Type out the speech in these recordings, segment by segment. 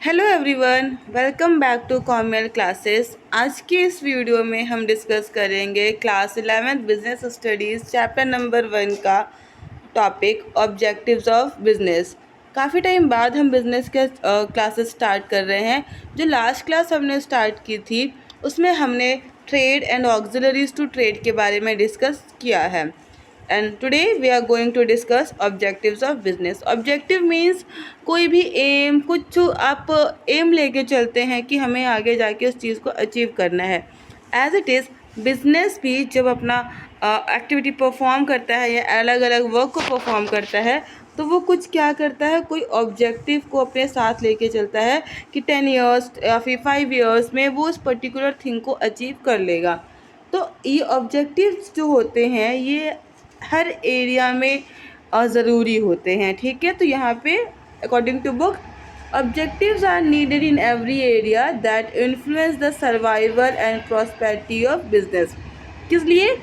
Hello everyone, welcome back to commerce classes. आज के इस वीडियो में हम डिस्कस करेंगे class 11th business studies chapter number 1 का टॉपिक ऑब्जेक्टिव्स ऑफ बिजनेस। काफ़ी टाइम बाद हम बिज़नेस के क्लासेस स्टार्ट कर रहे हैं। जो लास्ट क्लास हमने स्टार्ट की थी उसमें हमने trade and auxiliaries to trade के बारे में डिस्कस किया है। And today we are going to discuss objectives of business. Objective means कोई भी एम, कुछ आप एम लेके चलते हैं कि हमें आगे जाके उस चीज़ को अचीव करना है। एज इट इज़ बिजनेस भी जब अपना एक्टिविटी परफॉर्म करता है या अलग अलग वर्क को परफॉर्म करता है तो वो कुछ क्या करता है, कोई ऑब्जेक्टिव को अपने साथ लेके चलता है कि 10 इयर्स या फिर 5 इयर्स में वो उस पर्टिकुलर थिंग को अचीव कर लेगा। तो ये ऑब्जेक्टिव्स जो होते हैं ये हर एरिया में ज़रूरी होते हैं। ठीक है, तो यहाँ पे according to book objectives are needed in every area that influence the survival and prosperity of business. किस लिए?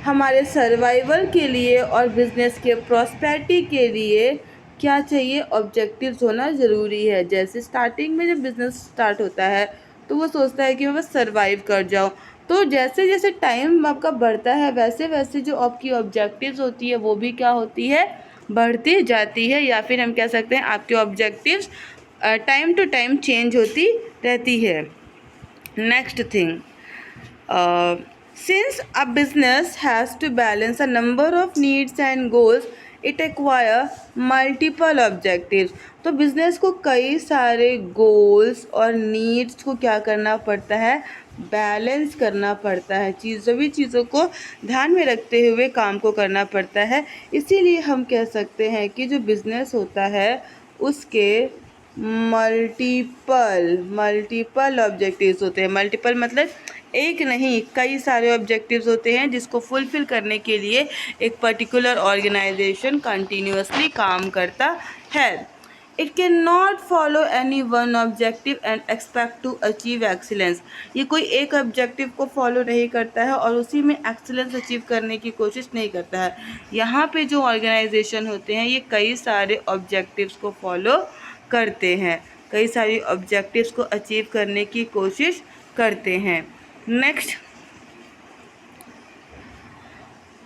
हमारे सर्वाइवल के लिए और बिजनेस के प्रॉस्पेरिटी के लिए क्या चाहिए? ऑब्जेक्टिव्स होना ज़रूरी है। जैसे स्टार्टिंग में जब बिज़नेस स्टार्ट होता है तो वो सोचता है कि मैं बस सर्वाइव कर जाऊँ। तो जैसे जैसे टाइम आपका बढ़ता है वैसे वैसे जो आपकी ऑब्जेक्टिव्स होती है वो भी क्या होती है? बढ़ती जाती है, या फिर हम कह सकते हैं आपके objectives time to time change होती रहती है। Next thing, since a business has to balance a number of needs and goals, it acquire multiple objectives। तो बिजनेस को कई सारे गोल्स और नीड्स को क्या करना पड़ता है? बैलेंस करना पड़ता है। सभी चीज़ों को ध्यान में रखते हुए काम को करना पड़ता है। इसीलिए हम कह सकते हैं कि जो बिजनेस होता है उसके मल्टीपल ऑब्जेक्टिव्स होते हैं। मल्टीपल मतलब एक नहीं, कई सारे ऑब्जेक्टिव्स होते हैं जिसको फुलफिल करने के लिए एक पर्टिकुलर ऑर्गेनाइजेशन कंटिन्यूअसली काम करता है। It can not follow any one objective and expect to achieve excellence. ये कोई एक ऑब्जेक्टिव को फॉलो नहीं करता है और उसी में एक्सीलेंस अचीव करने की कोशिश नहीं करता है। यहाँ पे जो ऑर्गेनाइजेशन होते हैं ये कई सारे ऑब्जेक्टिव्स को फॉलो करते हैं, कई सारी ऑब्जेक्टिव्स को अचीव करने की कोशिश करते हैं। Next,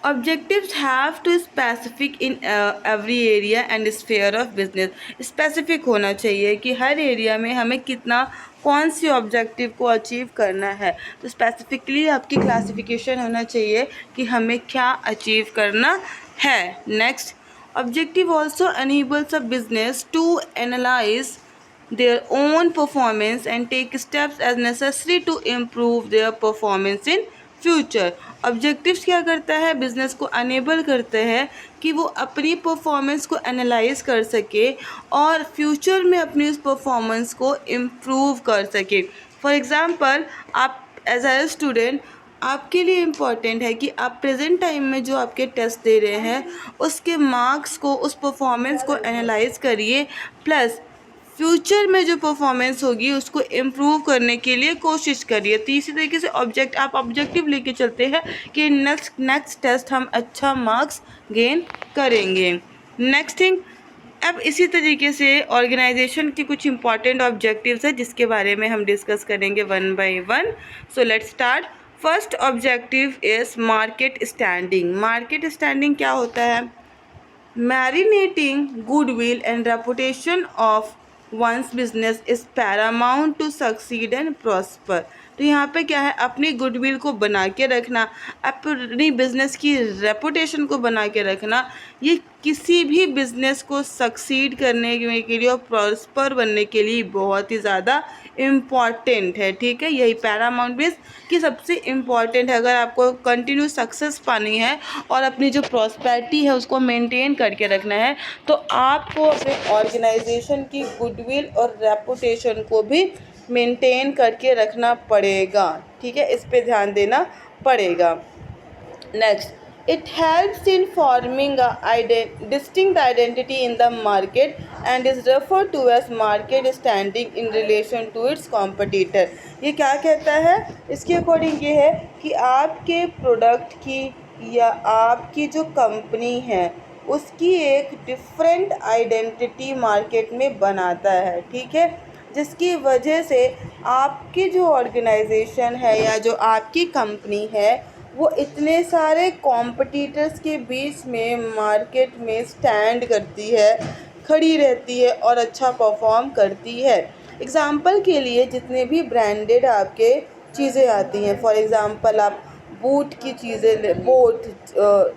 objectives have to specific in every area and sphere of business. Specific होना चाहिए कि हर एरिया में हमें कितना, कौन सी ऑब्जेक्टिव को अचीव करना है। तो स्पेसिफिकली आपकी क्लासिफिकेशन होना चाहिए कि हमें क्या अचीव करना है। Next, objective also enables a business to analyze their own performance and take steps as necessary to improve their performance in future. Objectives क्या करता है? बिजनेस को अनेबल करते हैं कि वो अपनी परफॉर्मेंस को एनालाइज कर सके और फ्यूचर में अपनी उस परफॉर्मेंस को इम्प्रूव कर सके। फॉर एग्ज़ाम्पल, आप एज ए स्टूडेंट, आपके लिए इम्पॉर्टेंट है कि आप प्रेजेंट टाइम में जो आपके टेस्ट दे रहे हैं उसके मार्क्स को, उस परफॉर्मेंस को एनालाइज करिए, प्लस फ्यूचर में जो परफॉर्मेंस होगी उसको इम्प्रूव करने के लिए कोशिश करिए। तो इसी तरीके से आप ऑब्जेक्टिव लेके चलते हैं कि नेक्स्ट टेस्ट हम अच्छा मार्क्स गेन करेंगे। नेक्स्ट थिंग, अब इसी तरीके से ऑर्गेनाइजेशन के कुछ इंपॉर्टेंट ऑब्जेक्टिव्स हैं जिसके बारे में हम डिस्कस करेंगे one by one. So let's start. First objective is market standing. Market standing क्या होता है? Marinating goodwill and reputation of one's business is paramount to succeed and prosper. तो यहाँ पे क्या है? अपनी गुडविल को बना के रखना, अपनी बिजनेस की रेपुटेशन को बना के रखना, ये किसी भी बिजनेस को सक्सीड करने के लिए और प्रॉस्पर बनने के लिए बहुत ही ज़्यादा इम्पॉर्टेंट है। ठीक है, यही पैरामाउंट मीन्स कि सबसे इम्पॉर्टेंट है। अगर आपको कंटिन्यू सक्सेस पानी है और अपनी जो प्रॉस्पेरिटी है उसको मेंटेन करके रखना है तो आपको अपने ऑर्गेनाइजेशन की गुडविल और रेपुटेशन को भी मेंटेन करके रखना पड़ेगा। ठीक है, इस पे ध्यान देना पड़ेगा। Next, it helps in forming a distinct identity in the market and is referred to as market standing in relation to its competitor। ये क्या कहता है? इसके अकॉर्डिंग ये है कि आपके प्रोडक्ट की या आपकी जो कंपनी है उसकी एक डिफरेंट आइडेंटिटी मार्केट में बनाता है। ठीक है, जिसकी वजह से आपकी जो ऑर्गेनाइजेशन है या जो आपकी कंपनी है वो इतने सारे कॉम्पिटिटर्स के बीच में मार्केट में स्टैंड करती है, खड़ी रहती है और अच्छा परफॉर्म करती है। एग्ज़ाम्पल के लिए जितने भी ब्रांडेड आपके चीज़ें आती हैं, फॉर एग्ज़ाम्पल आप बूट की चीज़ें ले,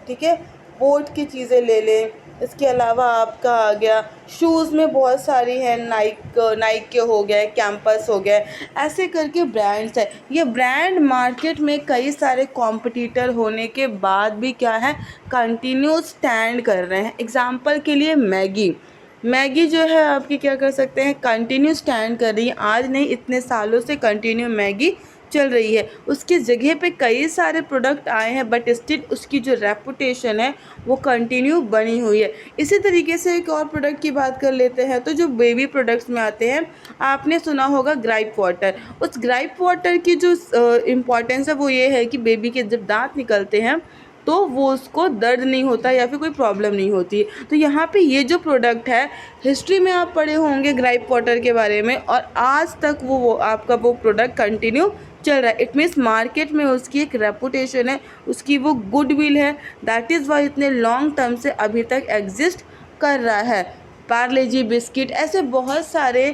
ठीक है, बोट की चीज़ें ले लें। इसके अलावा आपका आ गया शूज़ में बहुत सारी हैं, नाइक के हो गए, कैंपस हो गए, ऐसे करके ब्रांड्स है। ये ब्रांड मार्केट में कई सारे कॉम्पिटिटर होने के बाद भी क्या है, कंटिन्यू स्टैंड कर रहे हैं। एग्जांपल के लिए मैगी जो है आपकी क्या कर सकते हैं, कंटिन्यू स्टैंड कर रही है। आज नहीं, इतने सालों से कंटिन्यू मैगी चल रही है। उसकी जगह पे कई सारे प्रोडक्ट आए हैं बट स्टिल उसकी जो रेपुटेशन है वो कंटिन्यू बनी हुई है। इसी तरीके से एक और प्रोडक्ट की बात कर लेते हैं तो जो बेबी प्रोडक्ट्स में आते हैं, आपने सुना होगा ग्राइप वाटर। उस ग्राइप वाटर की जो इम्पॉर्टेंस है वो ये है कि बेबी के जब दांत निकलते हैं तो वो उसको दर्द नहीं होता या फिर कोई प्रॉब्लम नहीं होती। तो यहाँ पे ये जो प्रोडक्ट है, हिस्ट्री में आप पढ़े होंगे ग्राइप वाटर के बारे में, और आज तक वो आपका वो प्रोडक्ट कंटिन्यू चल रहा है। इट मीन्स मार्केट में उसकी एक रेपुटेशन है, उसकी वो गुडविल है, दैट इज़ वाई इतने लॉन्ग टर्म से अभी तक एग्जिस्ट कर रहा है। पार्ले जी बिस्किट, ऐसे बहुत सारे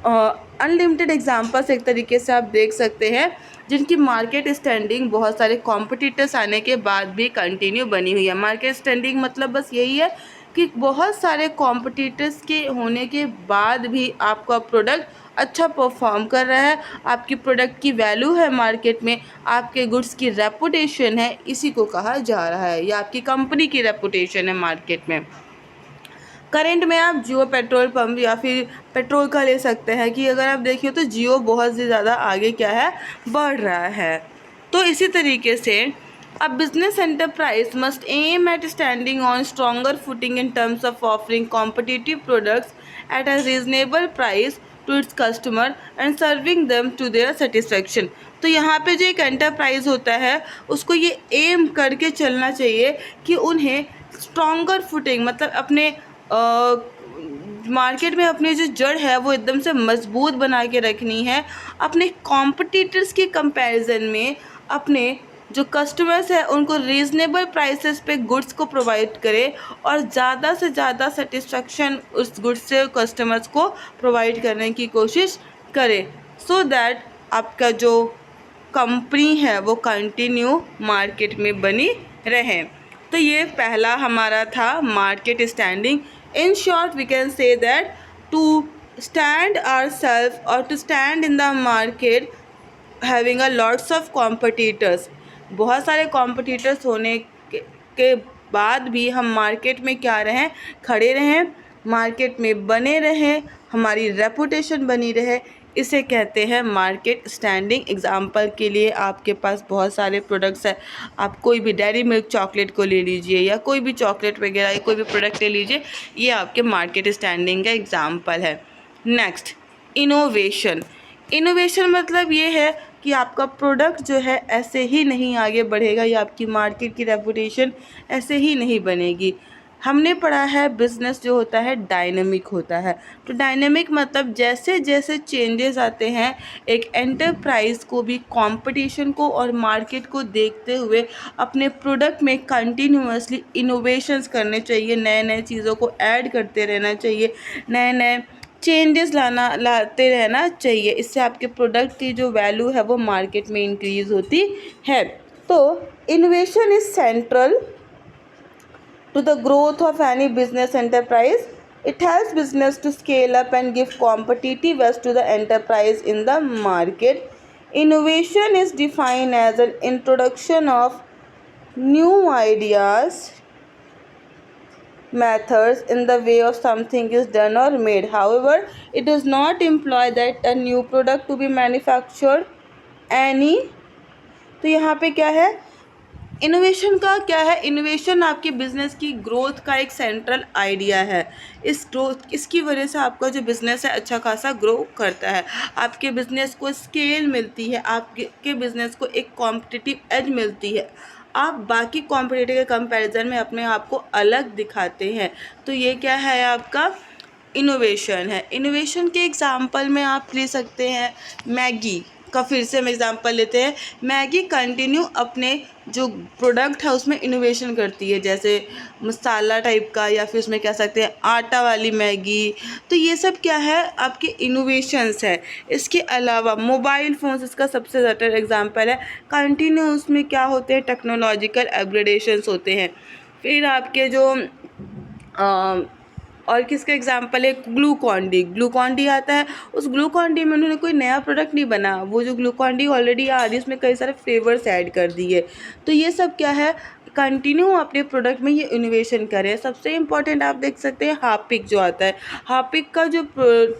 अनलिमिटेड एग्जांपल्स एक तरीके से आप देख सकते हैं जिनकी मार्केट स्टैंडिंग बहुत सारे कॉम्पिटिटर्स आने के बाद भी कंटिन्यू बनी हुई है। मार्केट स्टैंडिंग मतलब बस यही है कि बहुत सारे कॉम्पिटिटर्स के होने के बाद भी आपका प्रोडक्ट अच्छा परफॉर्म कर रहा है, आपकी प्रोडक्ट की वैल्यू है मार्केट में, आपके गुड्स की रेपुटेशन है, इसी को कहा जा रहा है, या आपकी कंपनी की रेपुटेशन है मार्केट में। करंट में आप जियो पेट्रोल पंप या फिर पेट्रोल का ले सकते हैं कि अगर आप देखिए तो जियो बहुत से ज़्यादा आगे क्या है, बढ़ रहा है। तो इसी तरीके से a business enterprise must aim at standing on stronger footing in terms of offering competitive products at a reasonable price to its customer and serving them to their satisfaction। तो यहाँ पे जो एक एंटरप्राइज होता है उसको ये एम करके चलना चाहिए कि उन्हें स्ट्रॉन्गर फुटिंग मतलब अपने मार्केट में अपनी जो जड़ है वो एकदम से मजबूत बना के रखनी है, अपने कॉम्पिटिटर्स के कंपैरिजन में अपने जो कस्टमर्स है उनको रीज़नेबल प्राइसेस पे गुड्स को प्रोवाइड करे और ज़्यादा से ज़्यादा सेटिस्फेक्शन उस गुड्स से कस्टमर्स को प्रोवाइड करने की कोशिश करे, सो दैट आपका जो कंपनी है वो कंटिन्यू मार्केट में बनी रहे। तो ये पहला हमारा था market standing. In short we can say that to stand ourself और to stand in the market having a lots of competitors, बहुत सारे कॉम्पिटिटर्स होने के बाद भी हम मार्केट में क्या रहें, खड़े रहें, मार्केट में बने रहें, हमारी रेपुटेशन बनी रहे, इसे कहते हैं मार्केट स्टैंडिंग। एग्जाम्पल के लिए आपके पास बहुत सारे प्रोडक्ट्स हैं, आप कोई भी डेयरी मिल्क चॉकलेट को ले लीजिए या कोई भी चॉकलेट वगैरह या कोई भी प्रोडक्ट ले लीजिए, ये आपके मार्केट स्टैंडिंग का एग्जाम्पल है। Next, innovation. इनोवेशन मतलब ये है कि आपका प्रोडक्ट जो है ऐसे ही नहीं आगे बढ़ेगा या आपकी मार्केट की रेपुटेशन ऐसे ही नहीं बनेगी। हमने पढ़ा है बिज़नेस जो होता है डायनेमिक होता है। तो डायनेमिक मतलब जैसे जैसे चेंजेस आते हैं, एक एंटरप्राइज को भी कंपटीशन को और मार्केट को देखते हुए अपने प्रोडक्ट में कंटिन्यूअसली इनोवेशंस करने चाहिए, नए नए चीज़ों को ऐड करते रहना चाहिए, नए नए चेंजेस लाते रहना चाहिए। इससे आपके प्रोडक्ट की जो वैल्यू है वो मार्केट में इंक्रीज होती है। तो innovation is central to the growth of any business enterprise. It helps business to scale up and give competitive edge to the enterprise in the market. Innovation is defined as an introduction of new ideas, methods in the way of something is done or made. However, it does not imply that a new product to be manufactured any। तो यहाँ पे क्या है, innovation का क्या है, innovation आपके business की ग्रोथ का एक सेंट्रल आइडिया है। इसकी वजह से आपका जो बिज़नेस है अच्छा खासा ग्रो करता है, आपके बिज़नेस को स्केल मिलती है, आपके बिज़नेस को एक कॉम्पिटिटिव एज मिलती है, आप बाकी कॉम्पिटिटर के कंपैरिजन में अपने आप को अलग दिखाते हैं। तो ये क्या है आपका इनोवेशन है। इनोवेशन के एग्जाम्पल में आप ले सकते हैं मैगी का, फिर से हम एग्जांपल लेते हैं। मैगी कंटिन्यू अपने जो प्रोडक्ट है उसमें इनोवेशन करती है, जैसे मसाला टाइप का, या फिर उसमें कह सकते हैं आटा वाली मैगी। तो ये सब क्या है, आपके इनोवेशंस है। इसके अलावा मोबाइल फ़ोन्स इसका सबसे ज़्यादा एग्जांपल है। कंटिन्यू उसमें क्या होते हैं, टेक्नोलॉजिकल अपग्रेडेशंस होते हैं। फिर आपके जो और किसका एग्जांपल है, ग्लूकॉन डी। ग्लूकॉन डी आता है, उस ग्लूकॉन डी में उन्होंने कोई नया प्रोडक्ट नहीं बना, वो जो ग्लूकॉन डी ऑलरेडी आ रही है उसमें कई सारे फ्लेवर्स ऐड कर दिए। तो ये सब क्या है, कंटिन्यू अपने प्रोडक्ट में ये इनोवेशन करें। सबसे इम्पॉर्टेंट आप देख सकते हैं हार्पिक जो आता है, हार्पिक का जो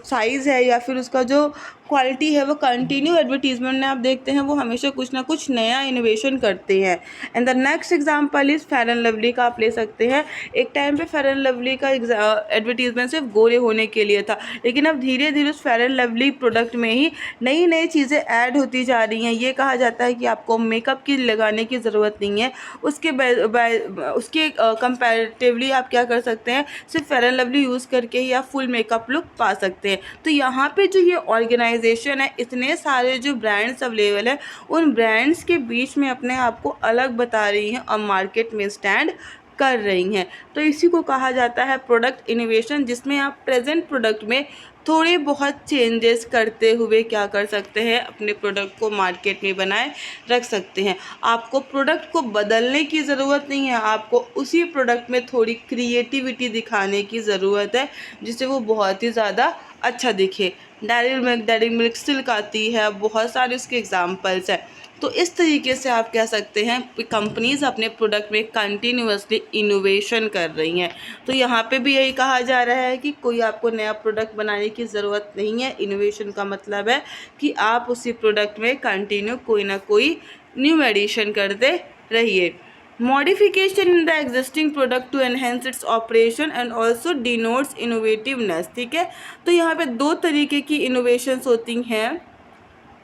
साइज़ है या फिर उसका जो क्वालिटी है वो कंटिन्यू एडवर्टीजमेंट में आप देखते हैं वो हमेशा कुछ ना कुछ नया इनोवेशन करते हैं। And the next example is fair and lovely का आप ले सकते हैं। एक टाइम पे फेयर एंड लवली का एडवर्टीजमेंट सिर्फ गोरे होने के लिए था, लेकिन अब धीरे धीरे उस फेयर एंड लवली प्रोडक्ट में ही नई नई चीज़ें ऐड होती जा रही हैं। ये कहा जाता है कि आपको मेकअप की लगाने की ज़रूरत नहीं है, उसके कंपैरेटिवली आप क्या कर सकते हैं, सिर्फ फेयर एंड लवली यूज़ करके ही आप फुल मेकअप लुक पा सकते हैं। तो यहाँ पे जो ये ऑर्गेनाइजेशन है, इतने सारे जो ब्रांड्स अवेलेबल है, उन ब्रांड्स के बीच में अपने आप को अलग बता रही हैं और मार्केट में स्टैंड कर रही हैं। तो इसी को कहा जाता है प्रोडक्ट इनोवेशन, जिसमें आप प्रेजेंट प्रोडक्ट में थोड़े बहुत चेंजेस करते हुए क्या कर सकते हैं, अपने प्रोडक्ट को मार्केट में बनाए रख सकते हैं। आपको प्रोडक्ट को बदलने की ज़रूरत नहीं है, आपको उसी प्रोडक्ट में थोड़ी क्रिएटिविटी दिखाने की ज़रूरत है, जिससे वो बहुत ही ज़्यादा अच्छा दिखे। डेयरी मिल्क सिल्क आती है, बहुत सारे उसके एग्जाम्पल्स हैं। तो इस तरीके से आप कह सकते हैं कि कंपनीज़ अपने प्रोडक्ट में कंटिन्यूअसली इनोवेशन कर रही हैं। तो यहाँ पे भी यही कहा जा रहा है कि कोई आपको नया प्रोडक्ट बनाने की ज़रूरत नहीं है। इनोवेशन का मतलब है कि आप उसी प्रोडक्ट में कंटिन्यू कोई ना कोई न्यू एडिशन करते रहिए। Modification in the existing product to enhance its operation and also denotes innovativeness. ठीक है, तो यहाँ पे दो तरीके की इनोवेशंस होती हैं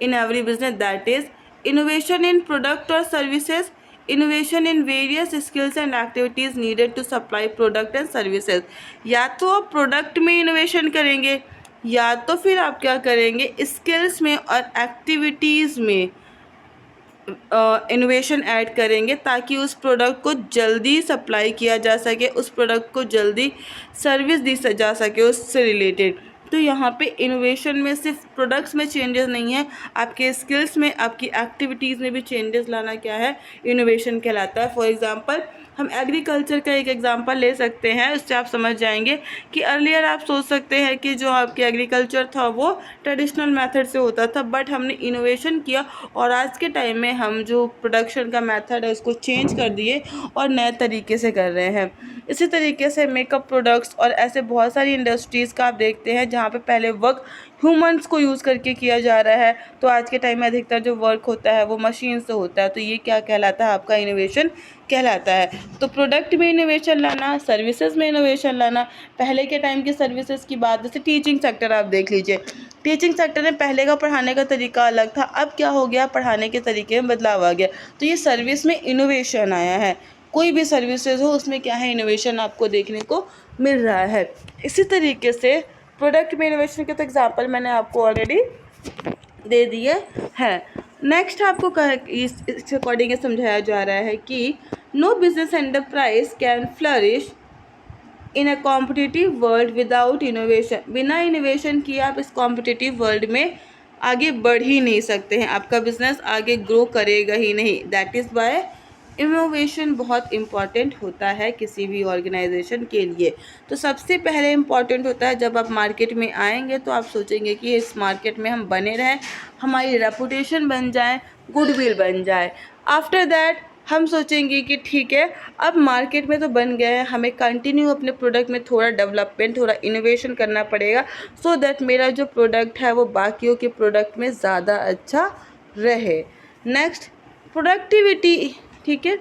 in every business, that is innovation in product or services, innovation in various skills and activities needed to supply product and services। या तो आप प्रोडक्ट में इनोवेशन करेंगे, या तो फिर आप क्या करेंगे, स्किल्स में और एक्टिविटीज़ में इनोवेशन ऐड करेंगे, ताकि उस प्रोडक्ट को जल्दी सप्लाई किया जा सके, उस प्रोडक्ट को जल्दी सर्विस दी जा सके उससे रिलेटेड। तो यहाँ पे इनोवेशन में सिर्फ प्रोडक्ट्स में चेंजेस नहीं है, आपके स्किल्स में, आपकी एक्टिविटीज़ में भी चेंजेस लाना क्या है, इनोवेशन कहलाता है। फॉर एग्जांपल हम एग्रीकल्चर का एक एग्जांपल ले सकते हैं, उससे आप समझ जाएंगे कि अर्लियर आप सोच सकते हैं कि जो आपके एग्रीकल्चर था वो ट्रेडिशनल मेथड से होता था, बट हमने इनोवेशन किया और आज के टाइम में हम जो प्रोडक्शन का मेथड है उसको चेंज कर दिए और नए तरीके से कर रहे हैं। इसी तरीके से मेकअप प्रोडक्ट्स और ऐसे बहुत सारी इंडस्ट्रीज़ का आप देखते हैं जहाँ पे पहले वर्क ह्यूमंस को यूज़ करके किया जा रहा है, तो आज के टाइम में अधिकतर जो वर्क होता है वो मशीन से होता है। तो ये क्या कहलाता है, आपका इनोवेशन कहलाता है। तो प्रोडक्ट में इनोवेशन लाना, सर्विसेज में इनोवेशन लाना। पहले के टाइम की सर्विसेज की बात, जैसे टीचिंग सेक्टर आप देख लीजिए, टीचिंग सेक्टर में पहले का पढ़ाने का तरीका अलग था, अब क्या हो गया, पढ़ाने के तरीके में बदलाव आ गया। तो ये सर्विस में इनोवेशन आया है। कोई भी सर्विसेज हो उसमें क्या है, इनोवेशन आपको देखने को मिल रहा है। इसी तरीके से प्रोडक्ट में इनोवेशन के तो एग्जांपल मैंने आपको ऑलरेडी दे दिए हैं। नेक्स्ट आपको इस अकॉर्डिंग समझाया जा रहा है कि no business enterprise can flourish in a competitive world without innovation. बिना इनोवेशन किए आप इस कॉम्पिटिटिव वर्ल्ड में आगे बढ़ ही नहीं सकते हैं, आपका बिजनेस आगे ग्रो करेगा ही नहीं। दैट इज़ वाई इनोवेशन बहुत इम्पॉर्टेंट होता है किसी भी ऑर्गेनाइजेशन के लिए। तो सबसे पहले इम्पॉर्टेंट होता है, जब आप मार्केट में आएंगे तो आप सोचेंगे कि इस मार्केट में हम बने रहें, हमारी रेपुटेशन बन जाए, गुडविल बन जाए। आफ्टर दैट हम सोचेंगे कि ठीक है, अब मार्केट में तो बन गए हैं, हमें कंटिन्यू अपने प्रोडक्ट में थोड़ा डेवलपमेंट, थोड़ा इनोवेशन करना पड़ेगा, सो दैट मेरा जो प्रोडक्ट है वो बाकियों के प्रोडक्ट में ज़्यादा अच्छा रहे। Next productivity. ठीक है,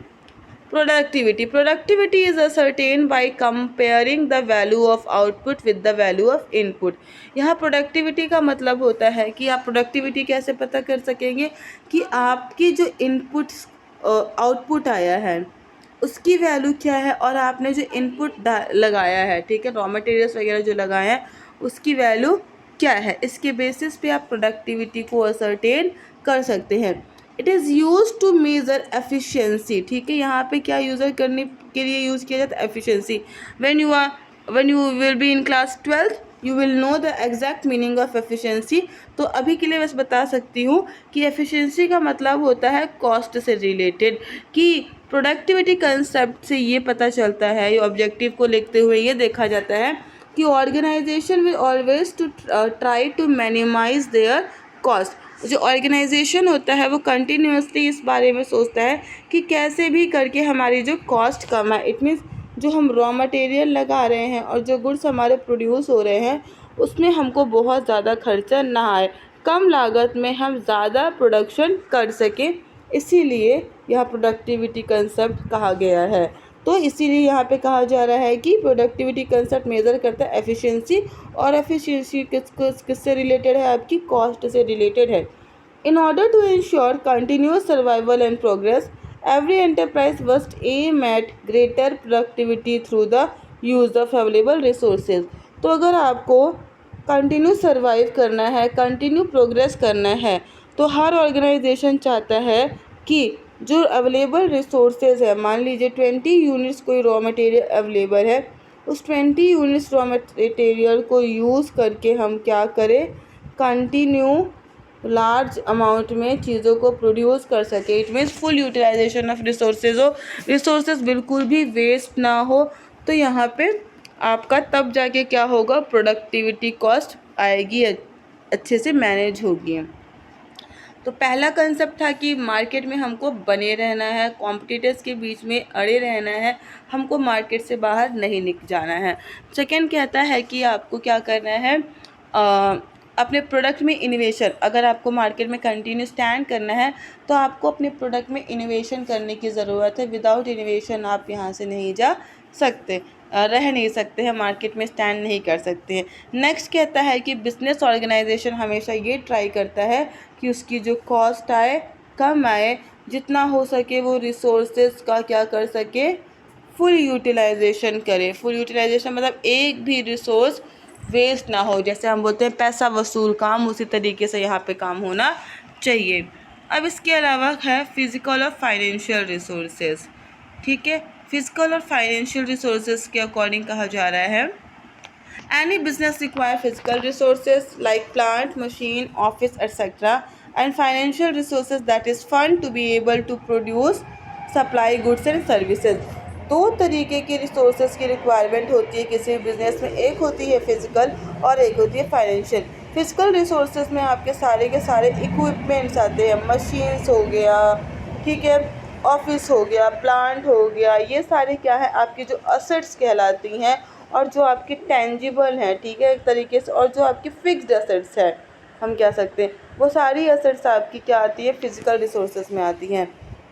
productivity is ascertain by comparing the value of output with the value of input. यहाँ प्रोडक्टिविटी का मतलब होता है कि आप प्रोडक्टिविटी कैसे पता कर सकेंगे कि आपकी जो इनपुट आउटपुट आया है, उसकी वैल्यू क्या है, और आपने जो इनपुट लगाया है, ठीक है, रॉ मटेरियल्स वगैरह जो लगाए हैं उसकी वैल्यू क्या है, इसके बेसिस पे आप प्रोडक्टिविटी को असरटेन कर सकते हैं। It is use to measure efficiency, ठीक है, यहाँ पे क्या यूज़र करने के लिए यूज़ किया जाता है, efficiency. When you will be in class 12th you will know the exact meaning of efficiency. तो अभी के लिए बस बता सकती हूँ कि एफिशिएंसी का मतलब होता है कॉस्ट से रिलेटेड, कि प्रोडक्टिविटी कंसेप्ट से ये पता चलता है, ये ऑब्जेक्टिव को लिखते हुए ये देखा जाता है कि organization will always to try to minimize their cost. जो ऑर्गेनाइजेशन होता है वो कंटिन्यूसली इस बारे में सोचता है कि कैसे भी करके हमारी जो कॉस्ट कम है। इट मीन्स जो हम रॉ मटेरियल लगा रहे हैं और जो गुड्स हमारे प्रोड्यूस हो रहे हैं उसमें हमको बहुत ज़्यादा खर्चा ना आए, कम लागत में हम ज़्यादा प्रोडक्शन कर सकें, इसीलिए यह प्रोडक्टिविटी कंसेप्ट कहा गया है। तो इसीलिए यहाँ पे कहा जा रहा है कि प्रोडक्टिविटी कंसेप्ट मेज़र करता है एफिशिएंसी, और एफिशिएंसी किससे रिलेटेड है, आपकी कॉस्ट से रिलेटेड है। In order to ensure continuous survival and progress every enterprise must aim at greater productivity through the use of available resources। तो अगर आपको कंटिन्यू सर्वाइव करना है, कंटिन्यू प्रोग्रेस करना है, तो हर ऑर्गेनाइजेशन चाहता है कि जो अवेलेबल रिसोर्सेज है, मान लीजिए 20 यूनिट्स कोई रॉ मटेरियल अवेलेबल है, उस 20 यूनिट्स रॉ मटेरियल को यूज़ करके हम क्या करें, कंटिन्यू लार्ज अमाउंट में चीज़ों को प्रोड्यूस कर सके। It means full utilization of resources हो, रिसोर्सेज बिल्कुल भी वेस्ट ना हो। तो यहाँ पे आपका तब जाके क्या होगा, प्रोडक्टिविटी कॉस्ट आएगी, अच्छे से मैनेज होगी। तो पहला कंसेप्ट था कि मार्केट में हमको बने रहना है, कॉम्पिटिटर्स के बीच में अड़े रहना है, हमको मार्केट से बाहर नहीं निकल जाना है। सेकंड कहता है कि आपको क्या करना है, अपने प्रोडक्ट में इनोवेशन, अगर आपको मार्केट में कंटिन्यू स्टैंड करना है तो आपको अपने प्रोडक्ट में इनोवेशन करने की ज़रूरत है। विदाउट इनोवेशन आप यहाँ से नहीं जा सकते, रह नहीं सकते हैं, मार्केट में स्टैंड नहीं कर सकते हैं। नेक्स्ट कहता है कि बिजनेस ऑर्गेनाइजेशन हमेशा ये ट्राई करता है कि उसकी जो कॉस्ट आए कम आए, जितना हो सके वो रिसोर्सेज का क्या कर सके, फुल यूटिलाइजेशन करे। फुल यूटिलाइजेशन मतलब एक भी रिसोर्स वेस्ट ना हो, जैसे हम बोलते हैं पैसा वसूल काम, उसी तरीके से यहाँ पे काम होना चाहिए। अब इसके अलावा है फिज़िकल और फाइनेंशियल रिसोर्सेज, ठीक है। फिजिकल और फाइनेंशियल रिसोर्सेज के अकॉर्डिंग कहा जा रहा है, any business require physical resources like plant, machine, office etcetera, and financial resources that is fund to be able to produce supply goods and services. दो तरीके के रिसोर्सेज की रिक्वायरमेंट होती है किसी भी बिजनेस में, एक होती है फिजिकल और एक होती है फाइनेंशियल। फिजिकल रिसोर्सेज में आपके सारे इक्विपमेंट्स आते हैं, मशीन्स हो गया, ठीक है, ऑफिस हो गया, प्लांट हो गया, ये सारे क्या है आपकी जो असेट्स कहलाती हैं, और जो आपकी टेंजिबल हैं, ठीक है, एक तरीके से, और जो आपकी फिक्स्ड असेट्स हैं हम कह सकते हैं, वो सारी असेट्स आपकी क्या आती है, फिजिकल रिसोर्सेज में आती हैं।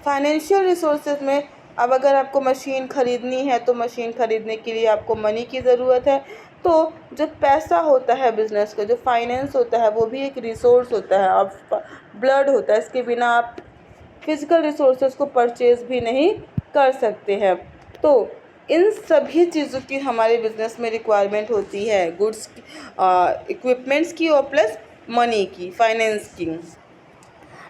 फाइनेंशियल रिसोर्सेज में अब अगर आपको मशीन ख़रीदनी है तो मशीन ख़रीदने के लिए आपको मनी की ज़रूरत है। तो जो पैसा होता है बिज़नेस का, जो फाइनेंस होता है, वो भी एक रिसोर्स होता है, अब ब्लड होता है, इसके बिना आप फिज़िकल रिसोर्सेज को परचेज़ भी नहीं कर सकते हैं। तो इन सभी चीज़ों की हमारे बिज़नेस में रिक्वायरमेंट होती है, गुड्स इक्विपमेंट्स की और प्लस मनी की, फाइनेंस की।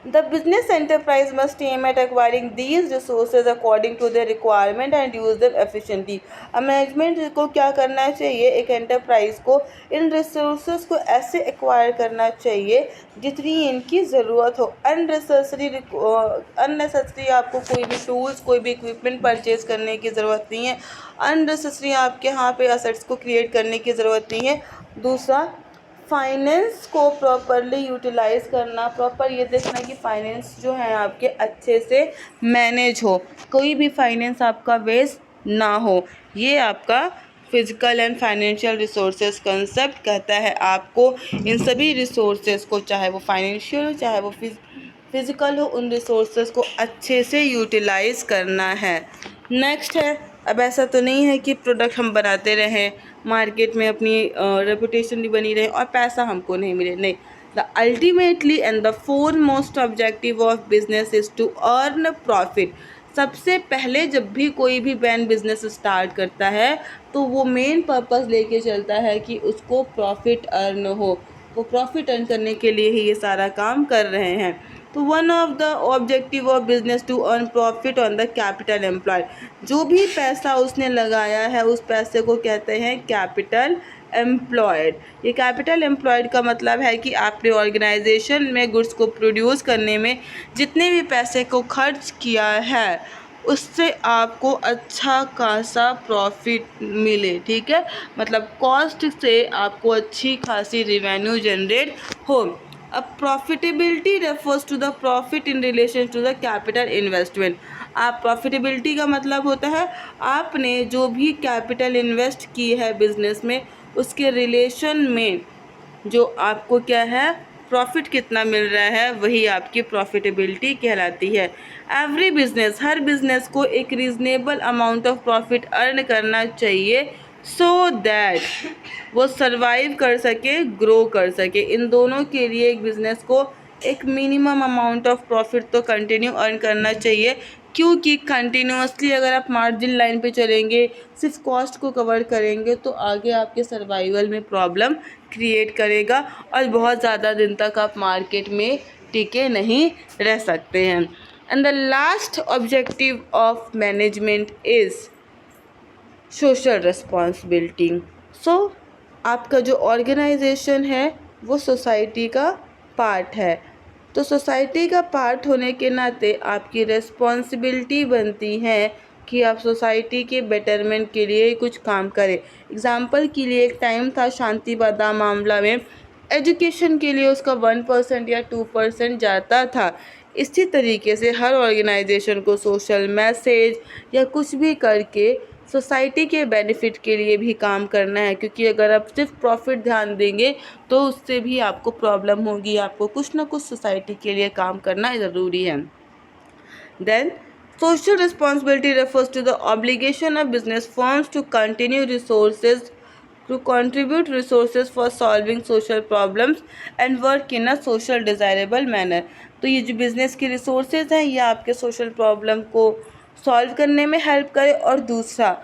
The business enterprise must aim at acquiring these resources according to their requirement and use them efficiently। अब मैनेजमेंट को क्या करना चाहिए, एक एंटरप्राइज को इन रिसोर्सेज को ऐसे एक्वायर करना चाहिए जितनी इनकी ज़रूरत हो। अननेसेसरी आपको कोई भी टूल्स, कोई भी इक्विपमेंट परचेज करने की ज़रूरत नहीं है। अननेसेसरी आपके यहाँ पे असेट्स को क्रिएट करने की ज़रूरत नहीं है। दूसरा, फाइनेंस को प्रॉपरली यूटिलाइज़ करना, प्रॉपर ये देखना कि फाइनेंस जो है आपके अच्छे से मैनेज हो, कोई भी फाइनेंस आपका वेस्ट ना हो। ये आपका physical and financial resources concept कहता है आपको इन सभी रिसोर्सेज को, चाहे वो फाइनेंशियल हो चाहे वो फिज़िकल हो, उन रिसोर्सेज को अच्छे से यूटिलाइज़ करना है। नेक्स्ट है, अब ऐसा तो नहीं है कि प्रोडक्ट हम बनाते रहें, मार्केट में अपनी रेपुटेशन भी बनी रहे और पैसा हमको नहीं मिले, नहीं। The ultimately and the foremost objective of business is to earn profit. सबसे पहले जब भी कोई भी ब्रांड बिजनेस स्टार्ट करता है तो वो मेन पर्पस लेके चलता है कि उसको प्रॉफिट अर्न हो, वो प्रॉफिट अर्न करने के लिए ही ये सारा काम कर रहे हैं। तो one of the objective of business to earn profit on the capital employed, जो भी पैसा उसने लगाया है उस पैसे को कहते हैं कैपिटल एम्प्लॉयड। ये कैपिटल एम्प्लॉयड का मतलब है कि आपने ऑर्गेनाइजेशन में गुड्स को प्रोड्यूस करने में जितने भी पैसे को खर्च किया है उससे आपको अच्छा खासा प्रॉफिट मिले, ठीक है, मतलब कॉस्ट से आपको अच्छी खासी रिवेन्यू जनरेट हो। अब profitability refers to the profit in relation to the capital investment. आप प्रॉफिटेबिलिटी का मतलब होता है आपने जो भी कैपिटल इन्वेस्ट की है बिजनेस में उसके रिलेशन में जो आपको क्या है प्रॉफिट कितना मिल रहा है वही आपकी प्रॉफिटेबिलिटी कहलाती है। एवरी बिजनेस, हर बिजनेस को एक reasonable amount of profit earn करना चाहिए सो दैट वो सरवाइव कर सके, ग्रो कर सके। इन दोनों के लिए एक बिज़नेस को एक मिनिमम अमाउंट ऑफ प्रॉफिट तो कंटिन्यू अर्न करना चाहिए, क्योंकि कंटिन्यूसली अगर आप मार्जिन लाइन पे चलेंगे, सिर्फ कॉस्ट को कवर करेंगे तो आगे आपके सर्वाइवल में प्रॉब्लम क्रिएट करेगा और बहुत ज़्यादा दिन तक आप मार्केट में टिके नहीं रह सकते हैं। And the last objective of management is social responsibility. So आपका जो ऑर्गेनाइजेशन है वो सोसाइटी का पार्ट है, तो सोसाइटी का पार्ट होने के नाते आपकी रिस्पॉन्सिबिलिटी बनती है कि आप सोसाइटी के बेटरमेंट के लिए कुछ काम करें। एग्जाम्पल के लिए एक टाइम था शांति बादाम मामला में एजुकेशन के लिए उसका 1% या 2% जाता था। इसी तरीके से हर ऑर्गेनाइजेशन को सोशल मैसेज या कुछ भी करके सोसाइटी के बेनिफिट के लिए भी काम करना है, क्योंकि अगर आप सिर्फ प्रॉफिट ध्यान देंगे तो उससे भी आपको प्रॉब्लम होगी। आपको कुछ ना कुछ सोसाइटी के लिए काम करना ज़रूरी है। Then social responsibility refers to the obligation of business firms to contribute resources for solving social problems and work in a social desirable manner। तो ये जो बिज़नेस के रिसोर्सेज हैं ये आपके सोशल प्रॉब्लम को सॉल्व करने में हेल्प करे और दूसरा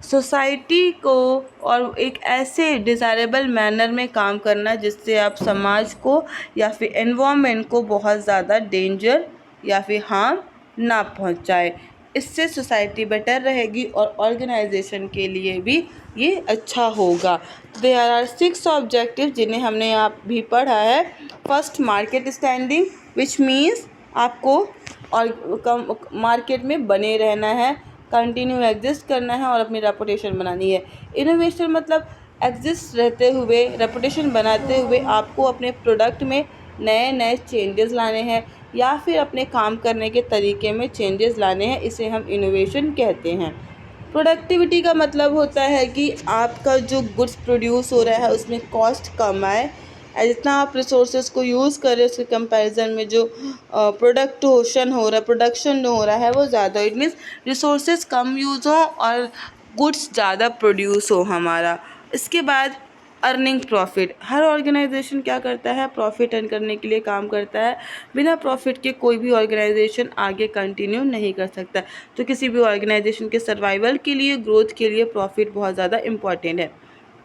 सोसाइटी को और एक ऐसे डिज़ायरेबल मैनर में काम करना जिससे आप समाज को या फिर एनवायरनमेंट को बहुत ज़्यादा डेंजर या फिर हार्म ना पहुंचाए। इससे सोसाइटी बेटर रहेगी और ऑर्गेनाइजेशन के लिए भी ये अच्छा होगा। देयर आर 6 ऑब्जेक्टिव जिन्हें हमने यहाँ भी पढ़ा है। First, market standing, which means आपको और मार्केट में बने रहना है, कंटिन्यू एग्जिस्ट करना है और अपनी रेपुटेशन बनानी है। इनोवेशन मतलब एग्जिस्ट रहते हुए, रेपुटेशन बनाते हुए आपको अपने प्रोडक्ट में नए नए चेंजेस लाने हैं या फिर अपने काम करने के तरीके में चेंजेस लाने हैं, इसे हम इनोवेशन कहते हैं। प्रोडक्टिविटी का मतलब होता है कि आपका जो गुड्स प्रोड्यूस हो रहा है उसमें कॉस्ट कम आए, जितना आप रिसोर्सेज को यूज़ करें उसके कंपैरिजन में जो प्रोडक्शन हो रहा है वो ज़्यादा। It means resources come use हो और गुड्स ज़्यादा प्रोड्यूस हो हमारा। इसके बाद अर्निंग प्रॉफिट, हर ऑर्गेनाइजेशन क्या करता है प्रॉफिट अर्न करने के लिए काम करता है। बिना प्रॉफिट के कोई भी ऑर्गेनाइजेशन आगे कंटिन्यू नहीं कर सकता। तो किसी भी ऑर्गेनाइजेशन के सर्वाइवल के लिए, ग्रोथ के लिए प्रॉफिट बहुत ज़्यादा इम्पॉर्टेंट है।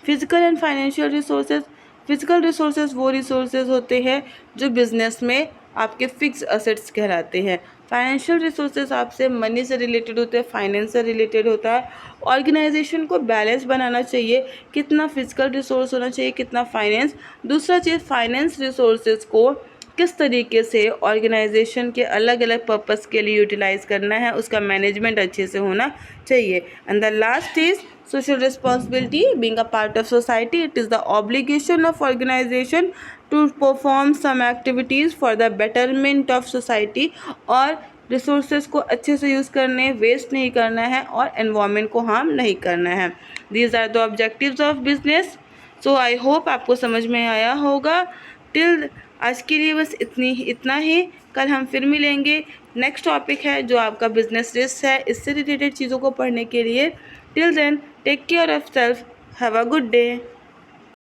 Physical and financial resources, physical resources वो रिसोर्सेज होते हैं जो बिजनेस में आपके फिक्स असेट्स कहलाते हैं। फाइनेंशियल रिसोर्सेज आपसे मनी से रिलेटेड होते हैं, फाइनेंस से रिलेटेड होता है। ऑर्गेनाइजेशन को बैलेंस बनाना चाहिए, कितना फिजिकल रिसोर्स होना चाहिए, कितना फाइनेंस। दूसरा चीज़, फाइनेंस रिसोर्सेज को किस तरीके से ऑर्गेनाइजेशन के अलग अलग पर्पस के लिए यूटिलाइज करना है, उसका मैनेजमेंट अच्छे से होना चाहिए। And the last is social responsibility. Being a part of society, it is the obligation of organization to perform some activities for the betterment of society और रिसोर्सेज को अच्छे से यूज़ करने, वेस्ट नहीं करना है और एनवायरनमेंट को हार्म नहीं करना है। These are the objectives of business. So I hope आपको समझ में आया होगा। टिल आज के लिए बस इतना ही। कल हम फिर मिलेंगे। नेक्स्ट टॉपिक है जो आपका बिजनेस रिस्क है, इससे रिलेटेड चीज़ों को पढ़ने के लिए। Till then, take care of yourself. Have a good day.